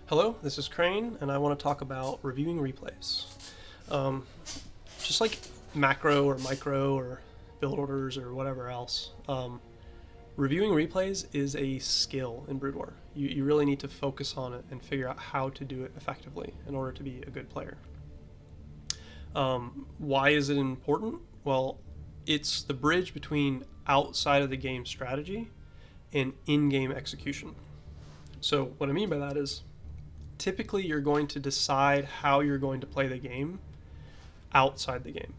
Hello, this is Crane, and I want to talk about reviewing replays. Um, just like macro or micro or build orders or whatever else, reviewing replays is a skill in Brood War. You really need to focus on it and figure out how to do it effectively in order to be a good player. Why is it important? Well, it's the bridge between outside of the game strategy and in-game execution. So what I mean by that is typically you're going to decide how you're going to play the game outside the game.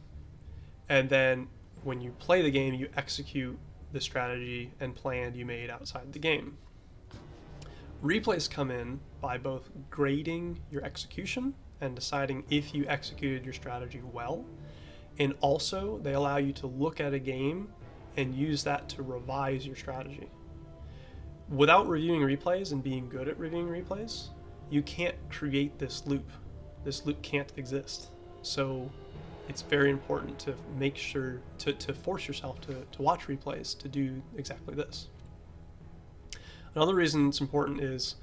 And then when you play the game, you execute the strategy and plan you made outside the game. Replays come in by both grading your execution and deciding if you executed your strategy well, and also they allow you to look at a game and use that to revise your strategy. Without reviewing replays and being good at reviewing replays, you can't create this loop. This loop can't exist. So it's very important to make sure to force yourself to watch replays to do exactly this. Another reason it's important is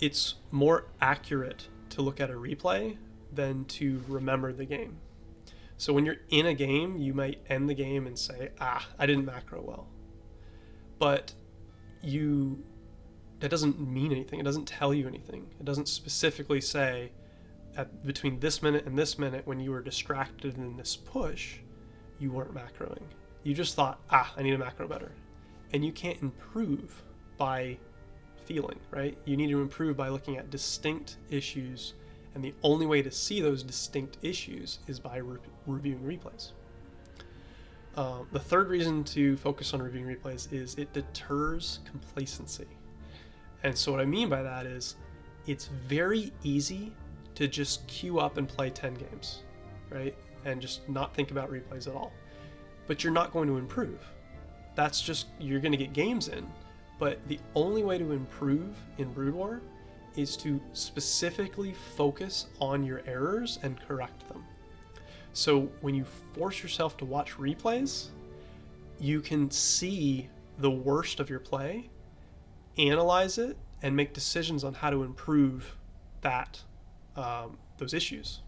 it's more accurate to look at a replay than to remember the game. So when you're in a game, you might end the game and say, I didn't macro well. But that doesn't mean anything. It doesn't tell you anything. It doesn't specifically say between this minute and this minute when you were distracted in this push, you weren't macroing. You just thought, I need to macro better. And you can't improve by feeling, right? You need to improve by looking at distinct issues, and the only way to see those distinct issues is by reviewing replays. The third reason to focus on reviewing replays is it deters complacency. And so what I mean by that is it's very easy to just queue up and play 10 games, right? And just not think about replays at all. But you're not going to improve. That's just, you're going to get games in. But the only way to improve in Brood War is to specifically focus on your errors and correct them. So when you force yourself to watch replays, you can see the worst of your play, analyze it, and make decisions on how to improve those issues.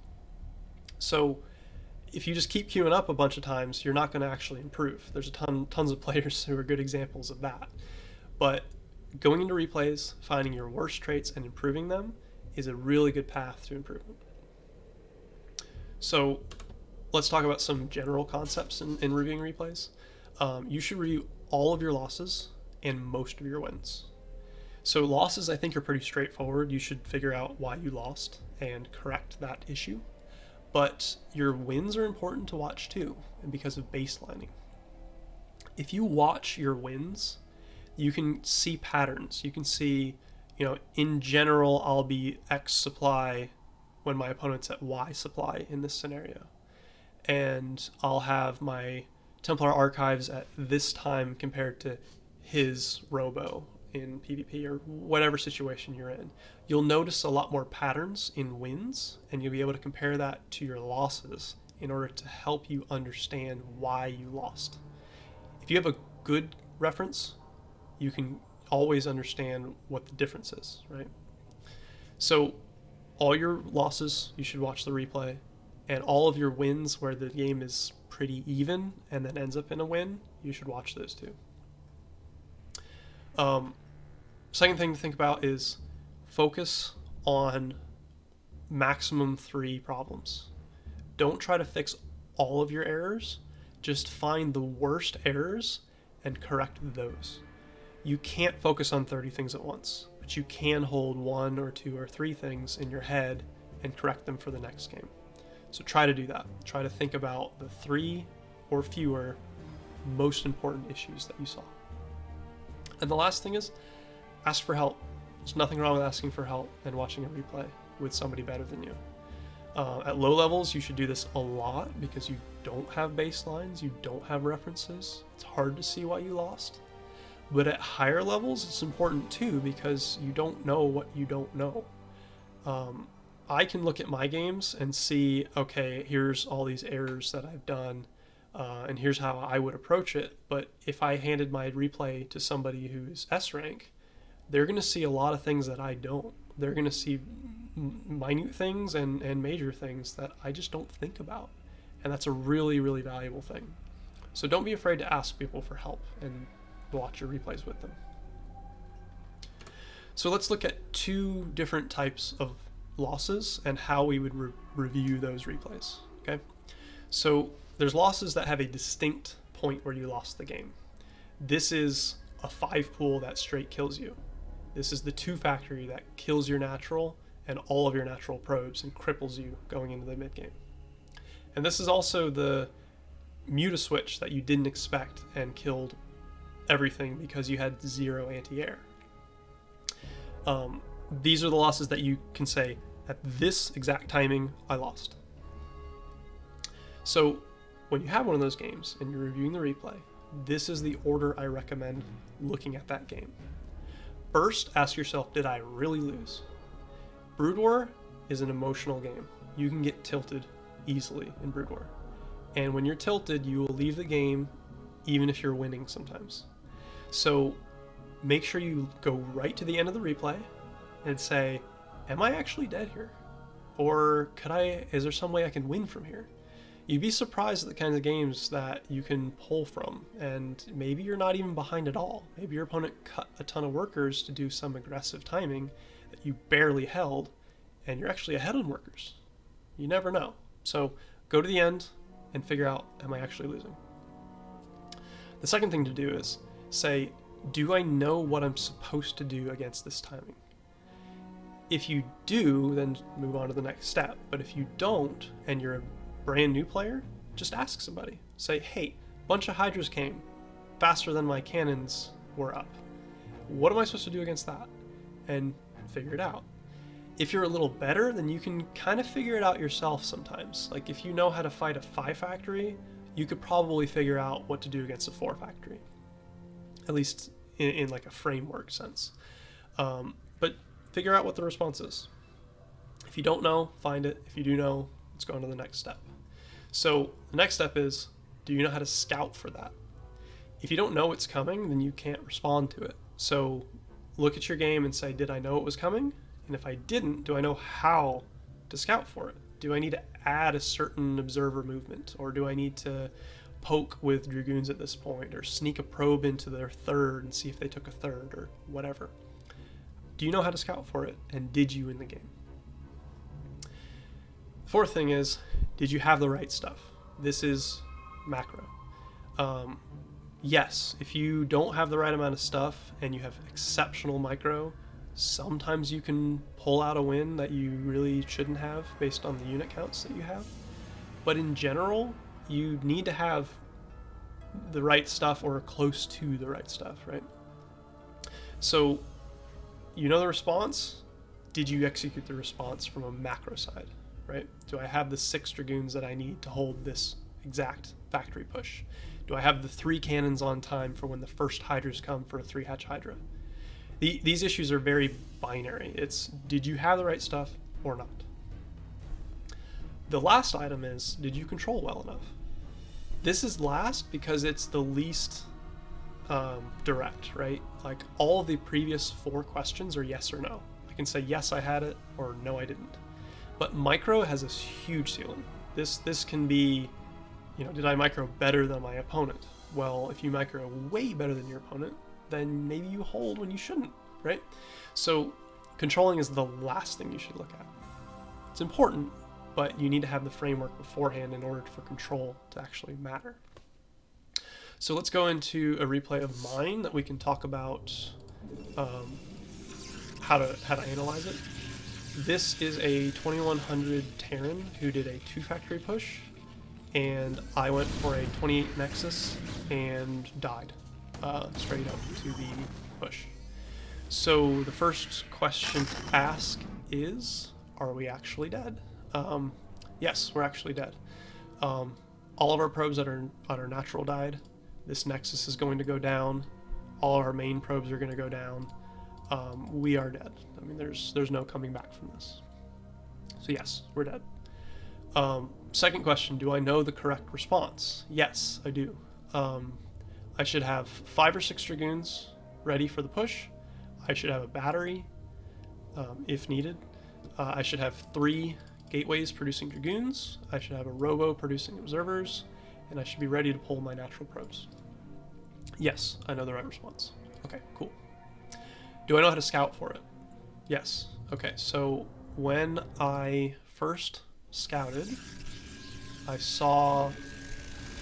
So if you just keep queuing up a bunch of times, you're not going to actually improve. There's tons of players who are good examples of that. But going into replays, finding your worst traits and improving them is a really good path to improvement. So let's talk about some general concepts in reviewing replays. You should review all of your losses and most of your wins. So losses, I think, are pretty straightforward. You should figure out why you lost and correct that issue. But your wins are important to watch too, and because of baselining. If you watch your wins, you can see patterns. You can see, in general, I'll be X supply when my opponent's at Y supply in this scenario. And I'll have my Templar archives at this time compared to his Robo in PvP or whatever situation you're in. You'll notice a lot more patterns in wins, and you'll be able to compare that to your losses in order to help you understand why you lost. If you have a good reference, you can always understand what the difference is, right? So all your losses, you should watch the replay, and all of your wins where the game is pretty even and then ends up in a win, you should watch those too. Second thing to think about is focus on maximum 3 problems. Don't try to fix all of your errors. Just find the worst errors and correct those. You can't focus on 30 things at once, but you can hold 1 or 2 or 3 things in your head and correct them for the next game. So try to do that. Try to think about the 3 or fewer most important issues that you saw. And the last thing is ask for help. There's nothing wrong with asking for help and watching a replay with somebody better than you. At low levels, you should do this a lot because you don't have baselines, you don't have references. It's hard to see why you lost. But at higher levels, it's important too because you don't know what you don't know. I can look at my games and see, okay, here's all these errors that I've done, and here's how I would approach it. But if I handed my replay to somebody who's S rank, they're going to see a lot of things that I don't. they're going to see minute things and major things that I just don't think about. And that's a really, really valuable thing. So don't be afraid to ask people for help and watch your replays with them. So let's look at two different types of losses and how we would review those replays. Okay, so there's losses that have a distinct point where you lost the game. This is a 5 pool that straight kills you. This is the 2 factory that kills your natural and all of your natural probes and cripples you going into the mid game. And this is also the muta switch that you didn't expect and killed everything because you had 0 anti-air. These are the losses that you can say, at this exact timing, I lost. So when you have one of those games and you're reviewing the replay, this is the order I recommend looking at that game. First, ask yourself, did I really lose? Brood War is an emotional game. You can get tilted easily in Brood War. And when you're tilted, you will leave the game even if you're winning sometimes. So make sure you go right to the end of the replay and say, am I actually dead here? Or is there some way I can win from here? You'd be surprised at the kinds of games that you can pull from, and maybe you're not even behind at all. Maybe your opponent cut a ton of workers to do some aggressive timing that you barely held, and you're actually ahead on workers. You never know. So go to the end and figure out, am I actually losing? The second thing to do is say, do I know what I'm supposed to do against this timing? If you do, then move on to the next step. But if you don't, and you're a brand new player, just ask somebody. Say, hey, bunch of Hydras came faster than my cannons were up. What am I supposed to do against that? And figure it out. If you're a little better, then you can kind of figure it out yourself sometimes. Like if you know how to fight a 5 factory, you could probably figure out what to do against a 4 factory. At least in like a framework sense. But figure out what the response is. If you don't know, find it. If you do know, let's go on to the next step. So the next step is, do you know how to scout for that? If you don't know it's coming, then you can't respond to it. So look at your game and say, did I know it was coming? And if I didn't, do I know how to scout for it? Do I need to add a certain observer movement? Or do I need to poke with Dragoons at this point? Or sneak a probe into their 3rd and see if they took a 3rd or whatever? Do you know how to scout for it? And did you win the game? The fourth thing is, did you have the right stuff? This is macro. Yes, if you don't have the right amount of stuff and you have exceptional micro, sometimes you can pull out a win that you really shouldn't have based on the unit counts that you have. But in general, you need to have the right stuff or close to the right stuff, right? So you know the response. Did you execute the response from a macro side, right? Do I have the 6 Dragoons that I need to hold this exact factory push? Do I have the 3 cannons on time for when the first Hydras come for a 3-hatch Hydra? These issues are very binary. It's, did you have the right stuff or not? The last item is, did you control well enough? This is last because it's the least direct, right? Like all of the previous 4 questions are yes or no. I can say yes, I had it, or no, I didn't. But micro has this huge ceiling. This can be, did I micro better than my opponent? Well, if you micro way better than your opponent, then maybe you hold when you shouldn't, right? So controlling is the last thing you should look at. It's important, but you need to have the framework beforehand in order for control to actually matter. So let's go into a replay of mine that we can talk about how to analyze it. This is a 2100 Terran who did a 2 factory push, and I went for a 28 Nexus and died straight up to the push. So the first question to ask is, are we actually dead? Yes, we're actually dead. All of our probes that are natural died. This Nexus is going to go down. All our main probes are going to go down. We are dead. I mean, there's no coming back from this. So yes, we're dead. Second question, do I know the correct response? Yes, I do. I should have 5 or 6 Dragoons ready for the push. I should have a battery. if needed. I should have 3 gateways producing dragoons. I should have a robo producing observers, and I should be ready to pull my natural probes. Yes, I know the right response. Okay, cool. Do I know how to scout for it? Yes. Okay, so when I first scouted, I saw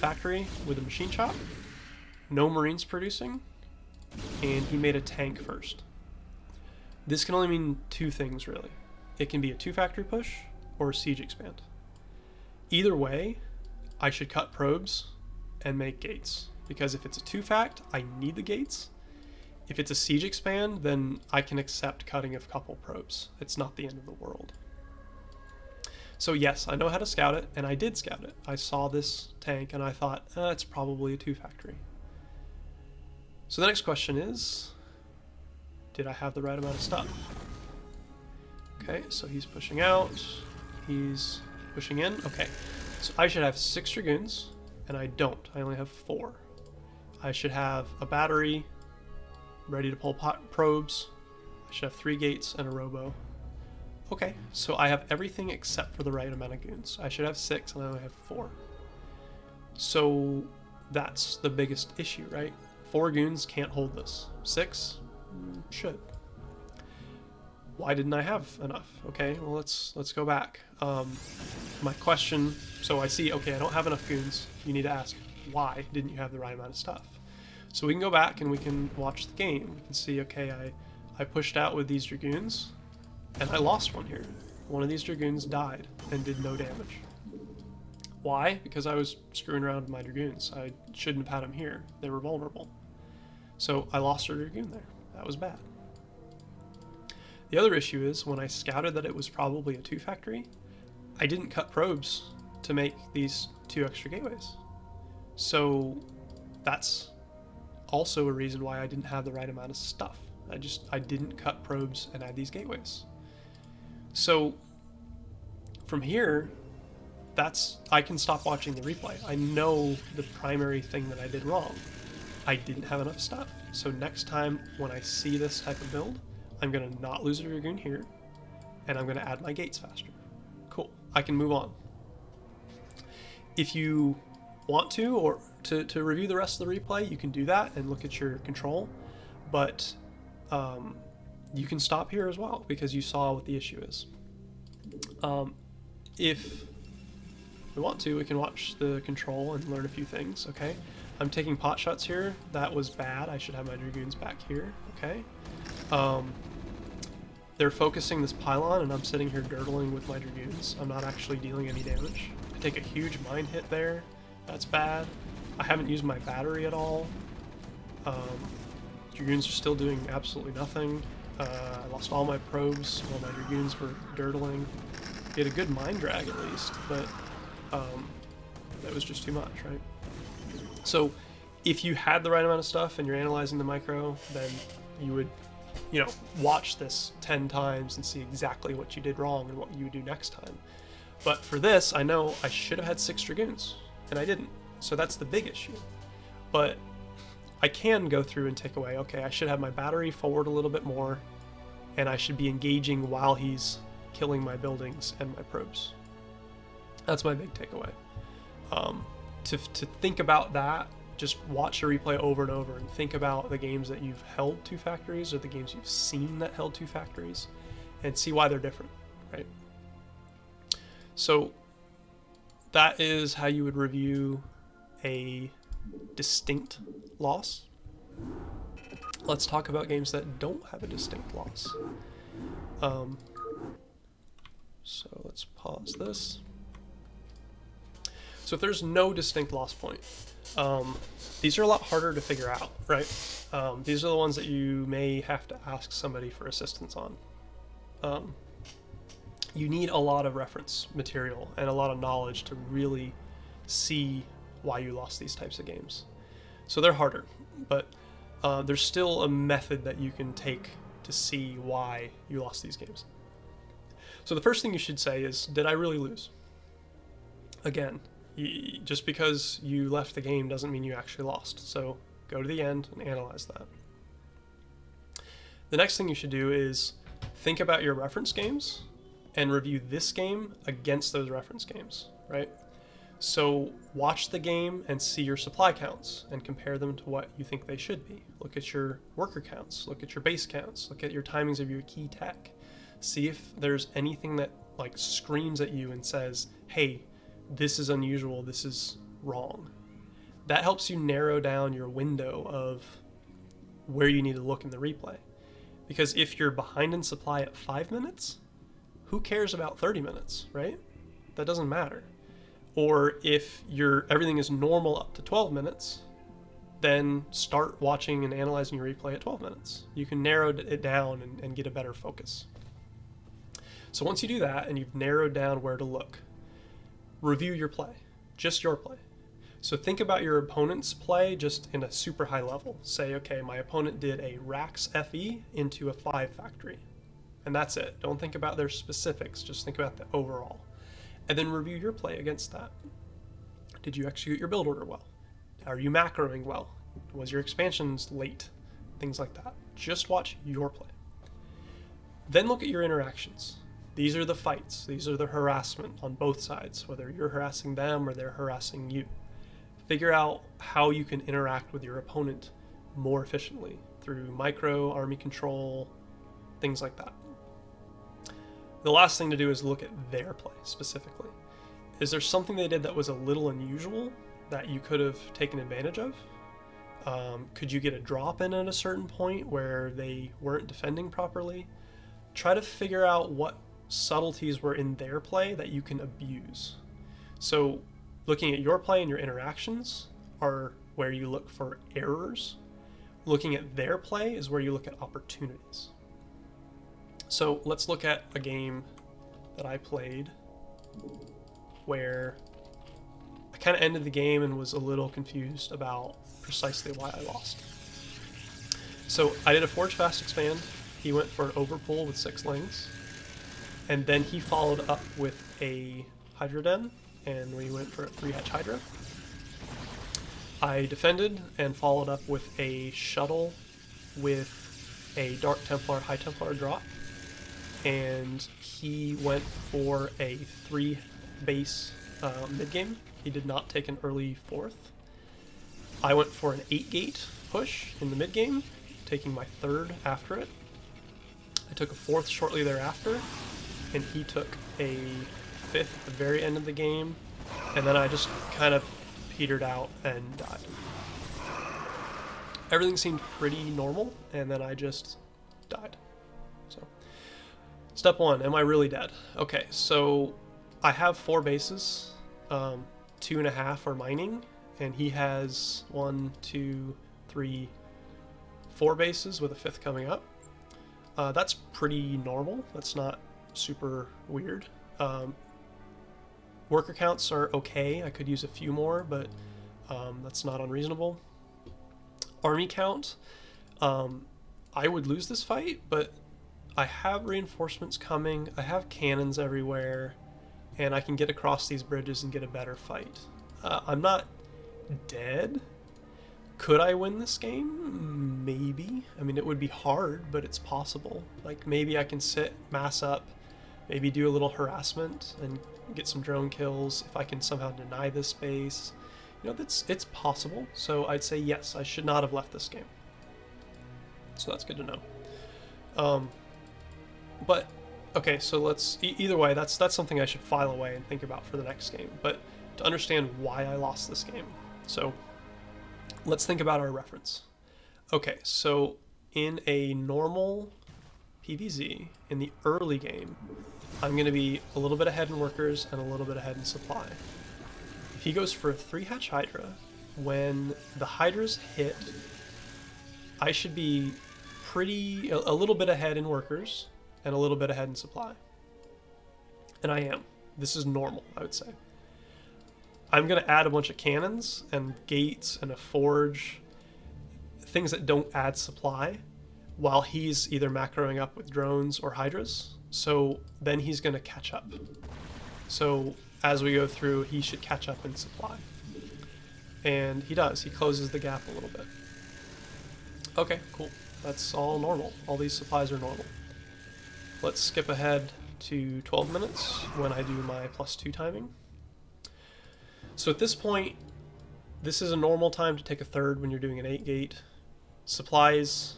factory with a machine shop, no marines producing, and he made a tank first. This can only mean 2 things, really. It can be a 2 factory push or a siege expand. Either way, I should cut probes and make gates, because if it's a 2 fact, I need the gates. If it's a siege expand, then I can accept cutting a couple probes. It's not the end of the world. So yes, I know how to scout it, and I did scout it. I saw this tank and I thought, it's probably a 2 factory. So the next question is, did I have the right amount of stuff? Okay, so he's pushing out, he's pushing in. Okay, so I should have 6 dragoons, and I don't. I only have 4. I should have a battery ready to pull probes. I should have 3 gates and a robo. Okay, so I have everything except for the right amount of goons. I should have 6 and I only have 4. So that's the biggest issue, right? 4 goons can't hold this. 6 should. Why didn't I have enough? Okay, well let's go back. My question, so I see, okay, I don't have enough goons. You need to ask, why didn't you have the right amount of stuff? So we can go back and we can watch the game. We can see, okay, I pushed out with these dragoons, and I lost one here. One of these dragoons died and did no damage. Why? Because I was screwing around with my dragoons. I shouldn't have had them here. They were vulnerable. So I lost a dragoon there. That was bad. The other issue is when I scouted that it was probably a 2 factory, I didn't cut probes to make these 2 extra gateways. So that's also a reason why I didn't have the right amount of stuff. I didn't cut probes and add these gateways. So from here, I can stop watching the replay. I know the primary thing that I did wrong. I didn't have enough stuff. So next time when I see this type of build, I'm gonna not lose a dragoon here, and I'm gonna add my gates faster. Cool, I can move on. If you want to, or to review the rest of the replay, you can do that and look at your control, but you can stop here as well because you saw what the issue is. If we want to, we can watch the control and learn a few things. Okay, I'm taking pot shots here. That was bad. I should have my dragoons back here. Okay. They're focusing this pylon and I'm sitting here dirtling with my dragoons. I'm not actually dealing any damage. I take a huge mine hit there. That's bad. I haven't used my battery at all. Dragoons are still doing absolutely nothing. I lost all my probes while my dragoons were dirtling. Get a good mine drag at least, but that was just too much, right? So if you had the right amount of stuff and you're analyzing the micro, then you would, watch this 10 times and see exactly what you did wrong and what you would do next time. But for this, I know I should have had 6 dragoons, and I didn't. So that's the big issue. But I can go through and take away, okay, I should have my battery forward a little bit more, and I should be engaging while he's killing my buildings and my probes. That's my big takeaway. To think about that, just watch the replay over and over and think about the games that you've held 2 factories or the games you've seen that held 2 factories and see why they're different, right? So that is how you would review a distinct loss. Let's talk about games that don't have a distinct loss. So let's pause this. So if there's no distinct loss point, these are a lot harder to figure out, right? These are the ones that you may have to ask somebody for assistance on. You need a lot of reference material and a lot of knowledge to really see why you lost these types of games. So they're harder, but there's still a method that you can take to see why you lost these games. So the first thing you should say is, did I really lose? Again, just because you left the game doesn't mean you actually lost. So go to the end and analyze that. The next thing you should do is think about your reference games and review this game against those reference games, right? So watch the game and see your supply counts and compare them to what you think they should be. Look at your worker counts, look at your base counts, look at your timings of your key tech. See if there's anything that like screams at you and says, hey, this is unusual, this is wrong. That helps you narrow down your window of where you need to look in the replay. Because if you're behind in supply at 5 minutes, who cares about 30 minutes, right? That doesn't matter. Or if everything is normal up to 12 minutes, then start watching and analyzing your replay at 12 minutes. You can narrow it down and get a better focus. So once you do that and you've narrowed down where to look, review your play, just your play. So think about your opponent's play just in a super high level. Say, okay, my opponent did a Rax FE into a 5 factory. And that's it. Don't think about their specifics, just think about the overall. And then review your play against that. Did you execute your build order well? Are you macroing well? Was your expansions late? Things like that. Just watch your play. Then look at your interactions. These are the fights. These are the harassment on both sides, whether you're harassing them or they're harassing you. Figure out how you can interact with your opponent more efficiently through micro, army control, things like that. The last thing to do is look at their play specifically. Is there something they did that was a little unusual that you could have taken advantage of? Could you get a drop in at a certain point where they weren't defending properly? Try to figure out what subtleties were in their play that you can abuse. So looking at your play and your interactions are where you look for errors. Looking at their play is where you look at opportunities. So let's look at a game that I played where I kind of ended the game and was a little confused about precisely why I lost. So I did a Forge Fast Expand. He went for an Overpull with 6 Lings. And then he followed up with a Hydra Den, and we went for a 3-hatch Hydra. I defended and followed up with a Shuttle with a Dark Templar, High Templar drop. And he went for a 3 base mid-game. He did not take an early 4th. I went for an 8-gate push in the mid-game, taking my 3rd after it. I took a 4th shortly thereafter, and he took a 5th at the very end of the game, and then I just kind of petered out and died. Everything seemed pretty normal, and then I just died. So, step 1, am I really dead? Okay, so I have 4 bases, 2.5 are mining, and he has 1, 2, 3, 4 bases with a 5th coming up. That's pretty normal. That's not super weird. Worker counts are okay. I could use a few more, but that's not unreasonable. Army count, I would lose this fight, but I have reinforcements coming. I have cannons everywhere, and I can get across these bridges and get a better fight. I'm not dead. Could I win this game? Maybe. I mean, it would be hard, but it's possible. Like, maybe I can sit, mass up, maybe do a little harassment and get some drone kills if I can somehow deny this base. You know, it's possible. So I'd say yes, I should not have left this game. So that's good to know. But okay, so let's either way, that's something I should file away and think about for the next game. But to understand why I lost this game, so let's think about our reference. Okay, so in a normal PvZ, in the early game, I'm going to be a little bit ahead in workers and a little bit ahead in supply. If he goes for a 3-hatch Hydra, when the Hydras hit, I should be a little bit ahead in workers and a little bit ahead in supply. And I am. This is normal, I would say. I'm going to add a bunch of cannons and gates and a forge, things that don't add supply, while he's either macroing up with drones or hydras. So then he's going to catch up. So as we go through, he should catch up in supply. And he does. He closes the gap a little bit. Okay, cool. That's all normal. All these supplies are normal. let's skip ahead to 12 minutes when I do my +2 timing. So at this point, this is a normal time to take a third when you're doing an 8 gate. Supplies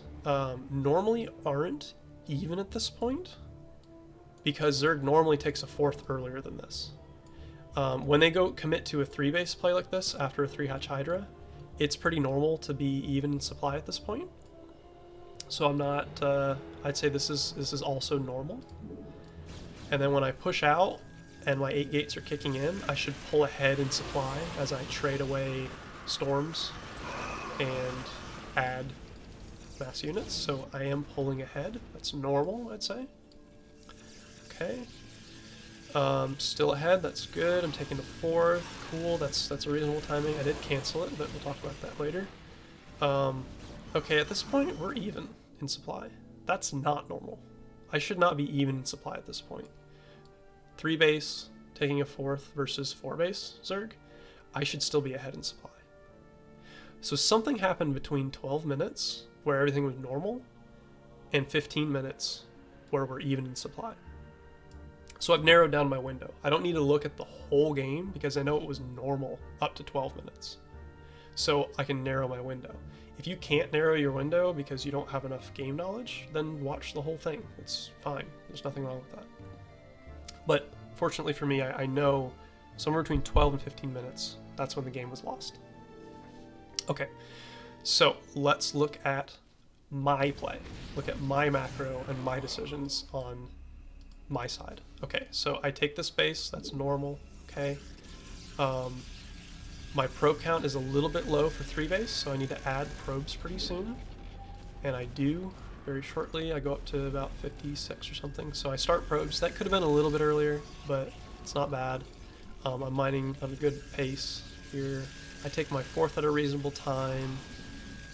normally aren't even at this point because Zerg normally takes a fourth earlier than this. When they go commit to a 3 base play like this after a 3 hatch Hydra, it's pretty normal to be even in supply at this point. So I'm not, I'd say this is also normal. And then when I push out and my 8 gates are kicking in, I should pull ahead in supply as I trade away storms and add mass units. So I am pulling ahead. That's normal, I'd say. Okay. Still ahead, that's good. I'm taking the fourth. Cool, that's a reasonable timing. I did cancel it, but we'll talk about that later. Okay, at this point, we're even in supply. That's not normal. I should not be even in supply at this point. 3 base, taking a fourth versus 4 base Zerg, I should still be ahead in supply. So something happened between 12 minutes, where everything was normal, and 15 minutes, where we're even in supply. So I've narrowed down my window. I don't need to look at the whole game, because I know it was normal up to 12 minutes. So I can narrow my window. If you can't narrow your window because you don't have enough game knowledge, then watch the whole thing. It's fine. There's nothing wrong with that. But fortunately for me, I know somewhere between 12 and 15 minutes, that's when the game was lost. Okay, so let's look at my play. Look at my macro and my decisions on my side. Okay, so I take this base, that's normal, okay. My probe count is a little bit low for 3 base, so I need to add probes pretty soon. And I do very shortly. I go up to about 56 or something. So I start probes. That could have been a little bit earlier, but it's not bad. I'm mining at a good pace here. I take my fourth at a reasonable time.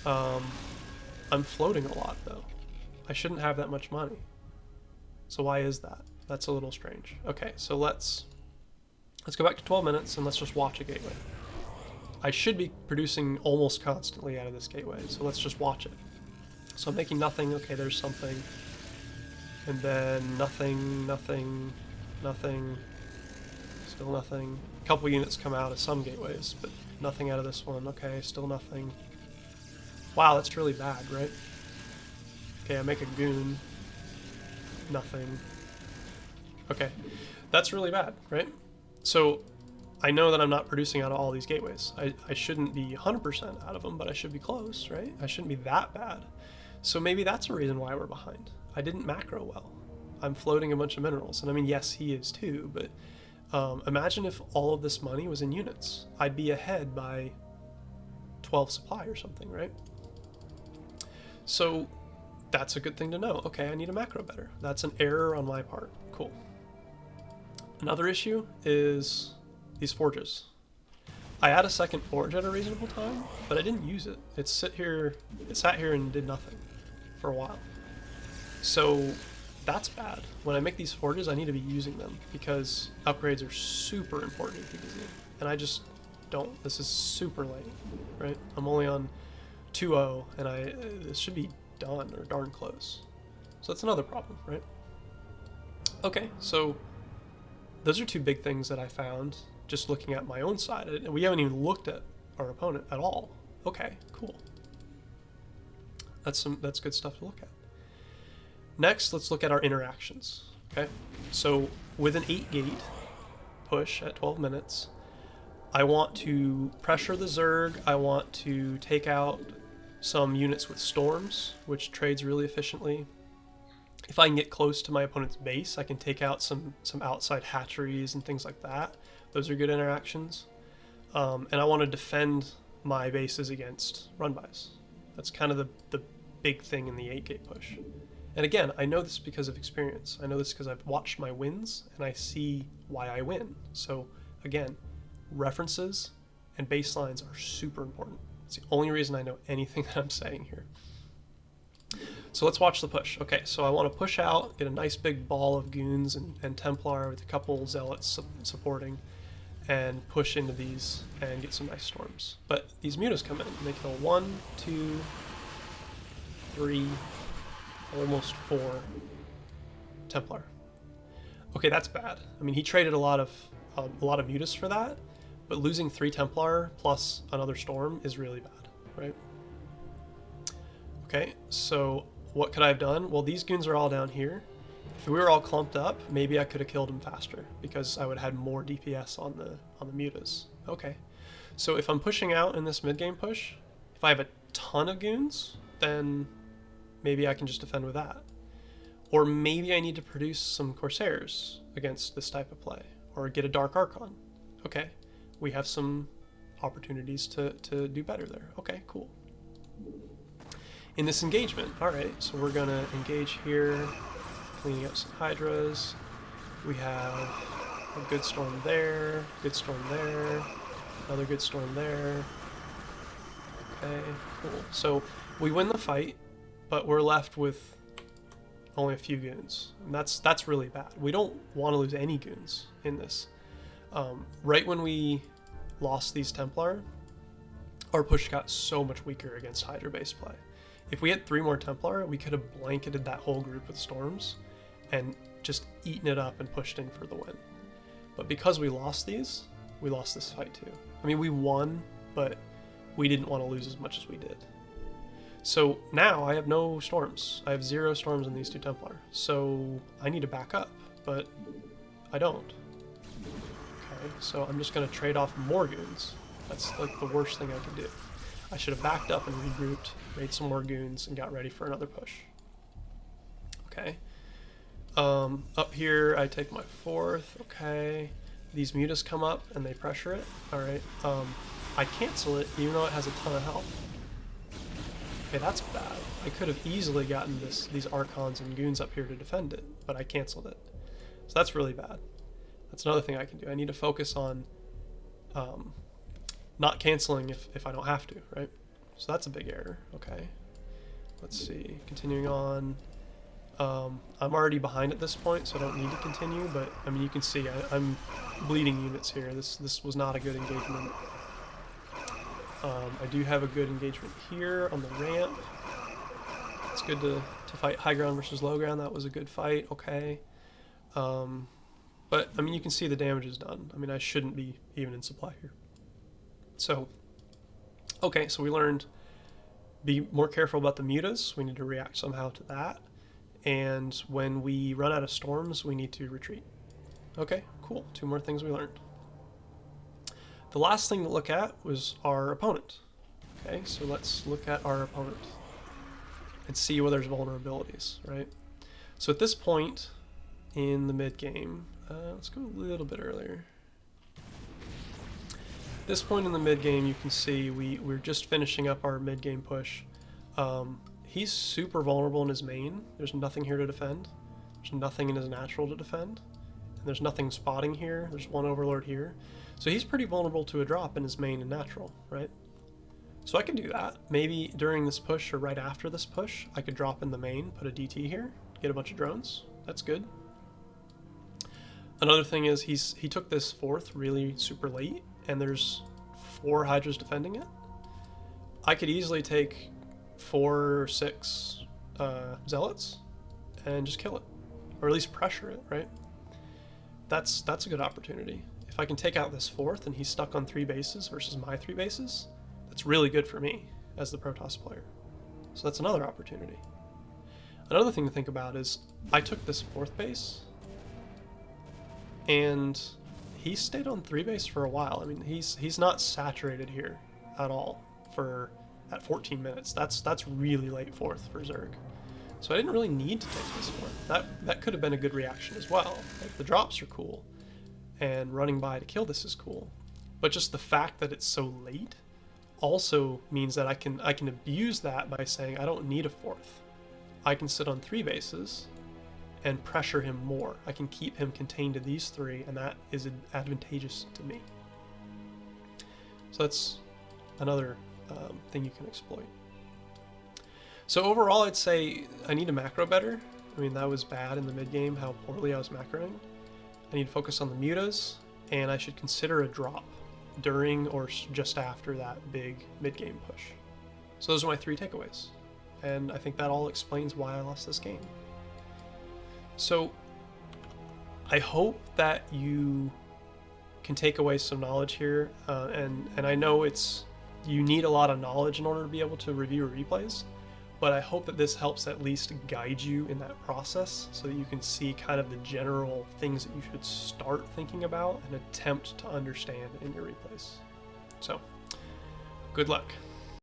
I'm floating a lot though. I shouldn't have that much money. So why is that? That's a little strange. Okay, so let's go back to 12 minutes and let's just watch a gateway. I should be producing almost constantly out of this gateway, so let's just watch it. So I'm making nothing. Okay, there's something. And then nothing, nothing, nothing, still nothing. A couple units come out of some gateways, but nothing out of this one. Okay, still nothing. Wow, that's really bad, right? Okay, I make a goon. Nothing. Okay, that's really bad, right? So I know that I'm not producing out of all these gateways. I shouldn't be 100% out of them, but I should be close, right? I shouldn't be that bad. So maybe that's a reason why we're behind. I didn't macro well. I'm floating a bunch of minerals. And I mean, yes, he is too, but imagine if all of this money was in units. I'd be ahead by 12 supply or something, right? So that's a good thing to know. Okay, I need a macro better. That's an error on my part. Cool. Another issue is these forges. I had a second forge at a reasonable time, but I didn't use it. It sat here and did nothing for a while. So that's bad. When I make these forges, I need to be using them because upgrades are super important in PvZ. And I just don't. This is super late, right? I'm only on 2-0 and this should be done or darn close. So that's another problem, right? Okay, so those are two big things that I found just looking at my own side. And we haven't even looked at our opponent at all. Okay, cool. That's good stuff to look at. Next, let's look at our interactions. Okay, so with an 8 gate push at 12 minutes, I want to pressure the Zerg. I want to take out some units with storms, which trades really efficiently. If I can get close to my opponent's base, I can take out some outside hatcheries and things like that. Those are good interactions. And I want to defend my bases against run-bys. That's kind of the big thing in the 8-gate push. And again, I know this because of experience. I know this because I've watched my wins, and I see why I win. So again, references and baselines are super important. It's the only reason I know anything that I'm saying here. So let's watch the push. Okay, so I want to push out, get a nice big ball of goons and Templar with a couple zealots supporting, and push into these and get some nice storms. But these mutas come in and they kill 1, 2, 3, almost 4. Templar. Okay, that's bad. I mean, he traded a lot of mutas for that, but losing 3 Templar plus another Storm is really bad, right? Okay, so what could I have done? Well, these goons are all down here. If we were all clumped up, maybe I could have killed him faster because I would have had more DPS on the mutas. Okay, so if I'm pushing out in this mid-game push, if I have a ton of goons, then maybe I can just defend with that. Or maybe I need to produce some Corsairs against this type of play, or get a Dark Archon. Okay, we have some opportunities to do better there. Okay, cool. In this engagement, alright, so we're gonna engage here, cleaning up some Hydras. We have a good storm there, good storm there, another good storm there. Okay, cool. So we win the fight, but we're left with only a few goons, and that's really bad. We don't want to lose any goons in this. Right when we lost these Templar, our push got so much weaker against Hydra-based play. If we had 3 more Templar, we could have blanketed that whole group with storms and just eaten it up and pushed in for the win. But because we lost these, we lost this fight too. I mean, we won, but we didn't want to lose as much as we did. So now I have no storms. I have 0 storms in these 2 Templar. So I need to back up, but I don't. Okay, so I'm just going to trade off more goons. That's like the worst thing I can do. I should have backed up and regrouped, made some more goons, and got ready for another push. Okay. Up here, I take my 4th. Okay. These mutas come up and they pressure it. Alright. I cancel it even though it has a ton of health. Okay, that's bad. I could have easily gotten these Archons and goons up here to defend it, but I canceled it. So that's really bad. That's another thing I can do. I need to focus on not canceling if I don't have to, right? So that's a big error. Okay. Let's see. Continuing on. I'm already behind at this point, so I don't need to continue, but I mean, you can see I'm bleeding units here. This was not a good engagement. I do have a good engagement here on the ramp. It's good to fight high ground versus low ground. That was a good fight. Okay. But I mean, you can see the damage is done. I mean, I shouldn't be even in supply here. So, okay, so we learned be more careful about the mutas. We need to react somehow to that. And when we run out of storms, we need to retreat. Okay, cool. 2 more things we learned. The last thing to look at was our opponent. Okay, so let's look at our opponent and see where there's vulnerabilities, right? So at this point in the mid game, let's go a little bit earlier. At this point in the mid game, you can see we're just finishing up our mid game push. He's super vulnerable in his main. There's nothing here to defend. There's nothing in his natural to defend. And there's nothing spotting here. There's 1 Overlord here. So he's pretty vulnerable to a drop in his main and natural, right? So I can do that. Maybe during this push or right after this push, I could drop in the main, put a DT here, get a bunch of drones. That's good. Another thing is he took this 4th really super late, and there's 4 Hydras defending it. I could easily take 4 or 6 Zealots and just kill it, or at least pressure it, right? That's a good opportunity. If I can take out this 4th and he's stuck on 3 bases versus my 3 bases, that's really good for me as the Protoss player. So that's another opportunity. Another thing to think about is I took this 4th base and he stayed on 3 base for a while. I mean, he's not saturated here at all at 14 minutes. That's really late 4th for Zerg. So I didn't really need to take this 4th. That could have been a good reaction as well. Like, the drops are cool, and running by to kill this is cool. But just the fact that it's so late also means that I can abuse that by saying I don't need a 4th. I can sit on 3 bases and pressure him more. I can keep him contained to these 3, and that is advantageous to me. So that's another thing you can exploit. So overall, I'd say I need to macro better. I mean, that was bad in the mid game, how poorly I was macroing. I need to focus on the mutas, and I should consider a drop during or just after that big mid game push. So those are my 3 takeaways, and I think that all explains why I lost this game. So I hope that you can take away some knowledge here, and I know you need a lot of knowledge in order to be able to review replays, but I hope that this helps at least guide you in that process so that you can see kind of the general things that you should start thinking about and attempt to understand in your replays. So, good luck.